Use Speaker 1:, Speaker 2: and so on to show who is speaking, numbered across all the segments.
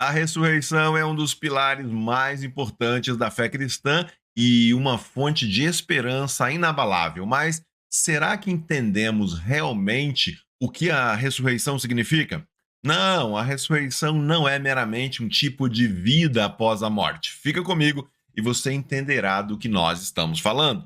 Speaker 1: A ressurreição é um dos pilares mais importantes da fé cristã e uma fonte de esperança inabalável. Mas será que entendemos realmente o que a ressurreição significa? Não, a ressurreição não é meramente um tipo de vida após a morte. Fica comigo e você entenderá do que nós estamos falando.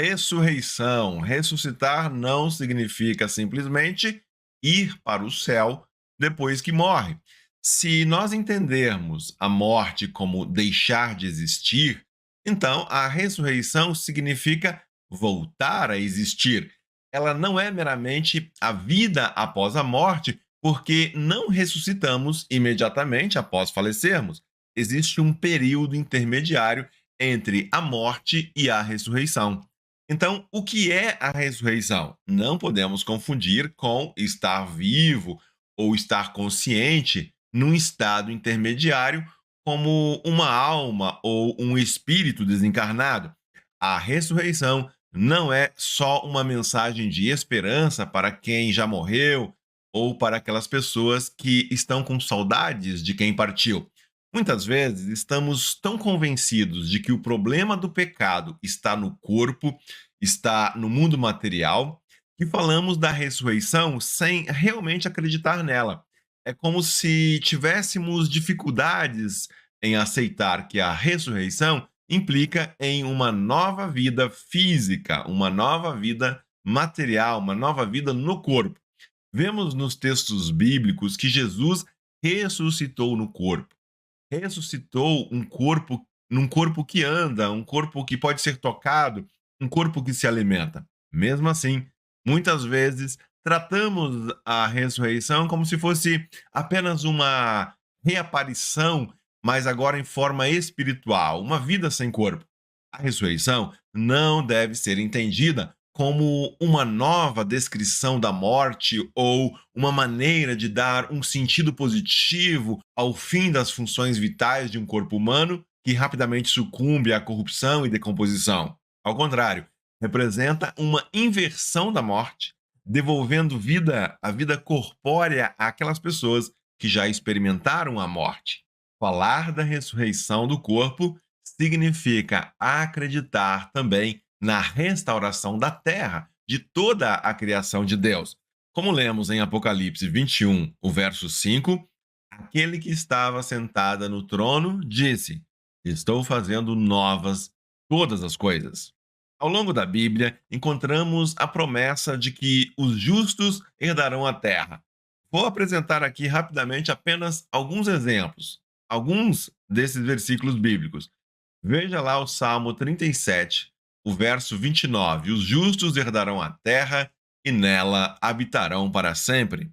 Speaker 1: Ressurreição. Ressuscitar não significa simplesmente ir para o céu depois que morre. Se nós entendermos a morte como deixar de existir, então a ressurreição significa voltar a existir. Ela não é meramente a vida após a morte, porque não ressuscitamos imediatamente após falecermos. Existe um período intermediário entre a morte e a ressurreição. Então, o que é a ressurreição? Não podemos confundir com estar vivo ou estar consciente num estado intermediário, como uma alma ou um espírito desencarnado. A ressurreição não é só uma mensagem de esperança para quem já morreu ou para aquelas pessoas que estão com saudades de quem partiu. Muitas vezes estamos tão convencidos de que o problema do pecado está no corpo, está no mundo material, que falamos da ressurreição sem realmente acreditar nela. É como se tivéssemos dificuldades em aceitar que a ressurreição implica em uma nova vida física, uma nova vida material, uma nova vida no corpo. Vemos nos textos bíblicos que Jesus ressuscitou no corpo, ressuscitou num corpo que anda, um corpo que pode ser tocado, um corpo que se alimenta. Mesmo assim, muitas vezes tratamos a ressurreição como se fosse apenas uma reaparição, mas agora em forma espiritual, uma vida sem corpo. A ressurreição não deve ser entendida como uma nova descrição da morte ou uma maneira de dar um sentido positivo ao fim das funções vitais de um corpo humano que rapidamente sucumbe à corrupção e decomposição. Ao contrário, representa uma inversão da morte, devolvendo a vida corpórea àquelas pessoas que já experimentaram a morte. Falar da ressurreição do corpo significa acreditar também na restauração da terra, de toda a criação de Deus. Como lemos em Apocalipse 21, o verso 5, aquele que estava sentada no trono disse: Estou fazendo novas todas as coisas. Ao longo da Bíblia, encontramos a promessa de que os justos herdarão a terra. Vou apresentar aqui rapidamente apenas alguns exemplos, alguns desses versículos bíblicos. Veja lá o Salmo 37, o verso 29. Os justos herdarão a terra e nela habitarão para sempre.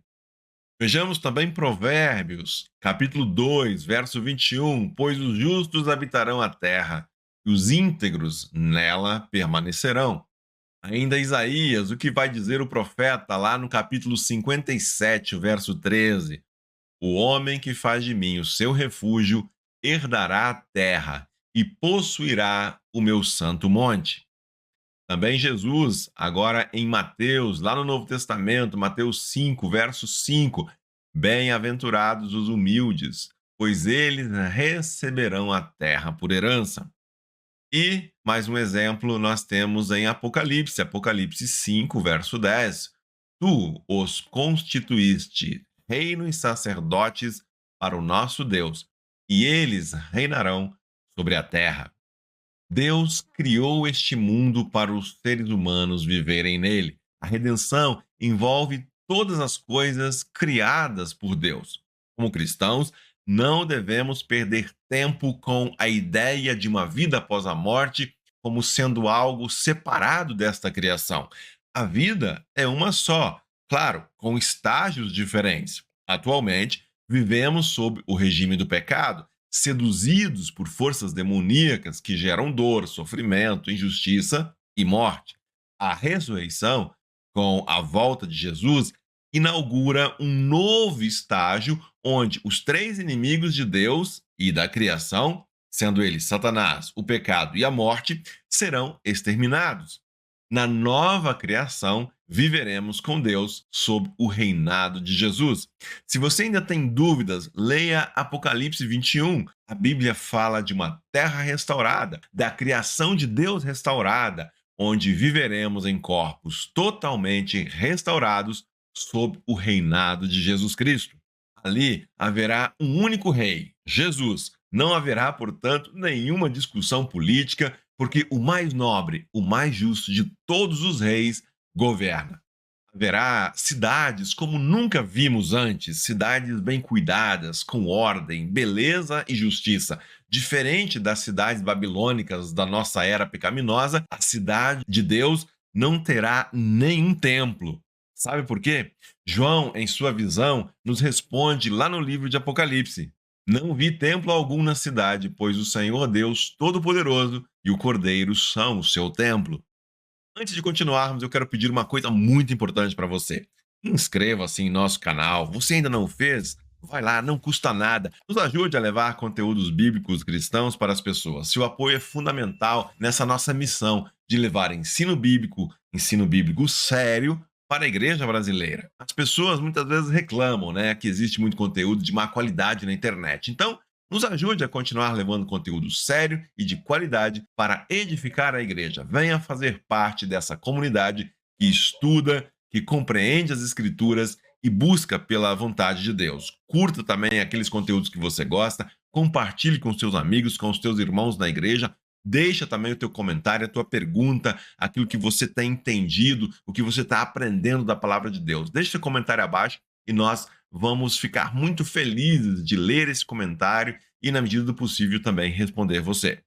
Speaker 1: Vejamos também Provérbios, capítulo 2, verso 21. Pois os justos habitarão a terra e os íntegros nela permanecerão. Ainda Isaías, o que vai dizer o profeta lá no capítulo 57, o verso 13. O homem que faz de mim o seu refúgio herdará a terra e possuirá o meu santo monte. Também Jesus, agora em Mateus, lá no Novo Testamento, Mateus 5, verso 5. Bem-aventurados os humildes, pois eles receberão a terra por herança. E, mais um exemplo, nós temos em Apocalipse, Apocalipse 5, verso 10. Tu os constituíste reino e sacerdotes para o nosso Deus, e eles reinarão sobre a terra. Deus criou este mundo para os seres humanos viverem nele. A redenção envolve todas as coisas criadas por Deus. Como cristãos, não devemos perder tempo com a ideia de uma vida após a morte como sendo algo separado desta criação. A vida é uma só, claro, com estágios diferentes. Atualmente, vivemos sob o regime do pecado, seduzidos por forças demoníacas que geram dor, sofrimento, injustiça e morte. A ressurreição, com a volta de Jesus, inaugura um novo estágio onde os três inimigos de Deus e da criação, sendo eles Satanás, o pecado e a morte, serão exterminados. Na nova criação, viveremos com Deus sob o reinado de Jesus. Se você ainda tem dúvidas, leia Apocalipse 21. A Bíblia fala de uma terra restaurada, da criação de Deus restaurada, onde viveremos em corpos totalmente restaurados sob o reinado de Jesus Cristo. Ali haverá um único rei, Jesus. Não haverá, portanto, nenhuma discussão política, porque o mais nobre, o mais justo de todos os reis governa. Haverá cidades como nunca vimos antes, cidades bem cuidadas, com ordem, beleza e justiça. Diferente das cidades babilônicas da nossa era pecaminosa, a cidade de Deus não terá nenhum templo. Sabe por quê? João, em sua visão, nos responde lá no livro de Apocalipse: Não vi templo algum na cidade, pois o Senhor Deus Todo-Poderoso e o Cordeiro são o seu templo. Antes de continuarmos, eu quero pedir uma coisa muito importante para você. Inscreva-se em nosso canal. Você ainda não o fez? Vai lá, não custa nada. Nos ajude a levar conteúdos bíblicos cristãos para as pessoas. Seu apoio é fundamental nessa nossa missão de levar ensino bíblico sério para a igreja brasileira. As pessoas muitas vezes reclamam, né, que existe muito conteúdo de má qualidade na internet. Então, nos ajude a continuar levando conteúdo sério e de qualidade para edificar a igreja. Venha fazer parte dessa comunidade que estuda, que compreende as Escrituras e busca pela vontade de Deus. Curta também aqueles conteúdos que você gosta, compartilhe com seus amigos, com os teus irmãos na igreja. Deixa também o teu comentário, a tua pergunta, aquilo que você tem entendido, o que você está aprendendo da palavra de Deus. Deixa seu comentário abaixo e nós vamos ficar muito felizes de ler esse comentário e, na medida do possível, também responder você.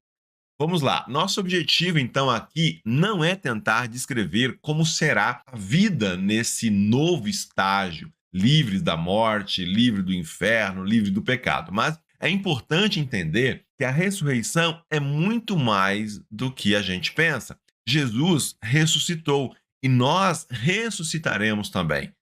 Speaker 1: Vamos lá. Nosso objetivo, então, aqui não é tentar descrever como será a vida nesse novo estágio, livre da morte, livre do inferno, livre do pecado. Mas é importante entender que a ressurreição é muito mais do que a gente pensa. Jesus ressuscitou e nós ressuscitaremos também.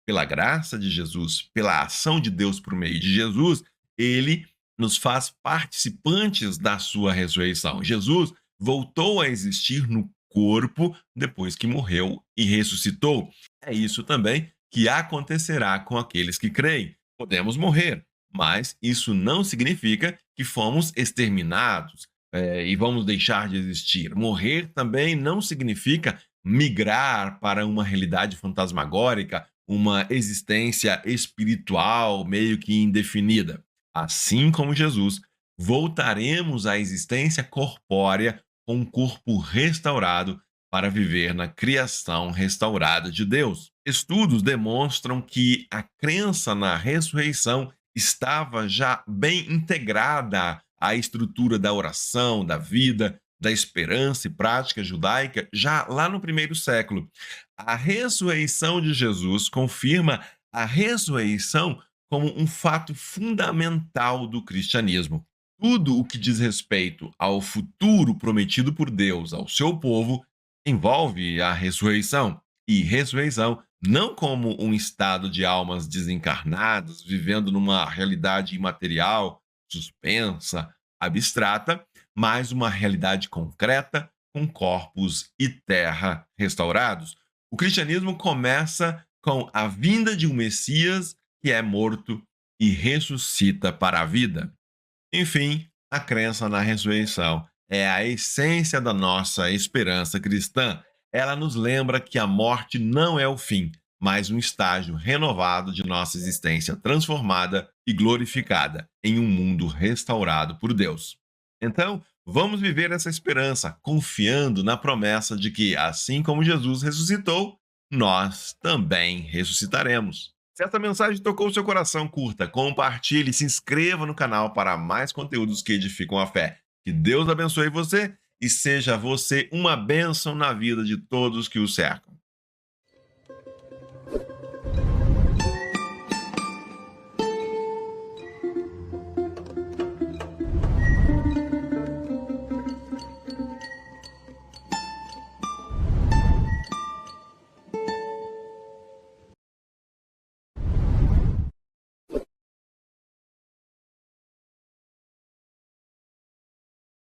Speaker 1: Pela graça de Jesus, pela ação de Deus por meio de Jesus, ele nos faz participantes da sua ressurreição. Jesus voltou a existir no corpo depois que morreu e ressuscitou. É isso também que acontecerá com aqueles que creem. Podemos morrer, mas isso não significa que fomos exterminados, e vamos deixar de existir. Morrer também não significa migrar para uma realidade fantasmagórica, uma existência espiritual meio que indefinida. Assim como Jesus, voltaremos à existência corpórea com um corpo restaurado para viver na criação restaurada de Deus. Estudos demonstram que a crença na ressurreição estava já bem integrada à estrutura da oração, da vida, da esperança e prática judaica já lá no primeiro século. A ressurreição de Jesus confirma a ressurreição como um fato fundamental do cristianismo. Tudo o que diz respeito ao futuro prometido por Deus ao seu povo envolve a ressurreição. E ressurreição não como um estado de almas desencarnadas vivendo numa realidade imaterial, suspensa, abstrata, mas uma realidade concreta com corpos e terra restaurados. O cristianismo começa com a vinda de um Messias que é morto e ressuscita para a vida. Enfim, a crença na ressurreição é a essência da nossa esperança cristã. Ela nos lembra que a morte não é o fim, mas um estágio renovado de nossa existência transformada e glorificada em um mundo restaurado por Deus. Então, vamos viver essa esperança, confiando na promessa de que, assim como Jesus ressuscitou, nós também ressuscitaremos. Se essa mensagem tocou o seu coração, curta, compartilhe, se inscreva no canal para mais conteúdos que edificam a fé. Que Deus abençoe você e seja você uma bênção na vida de todos que o cercam.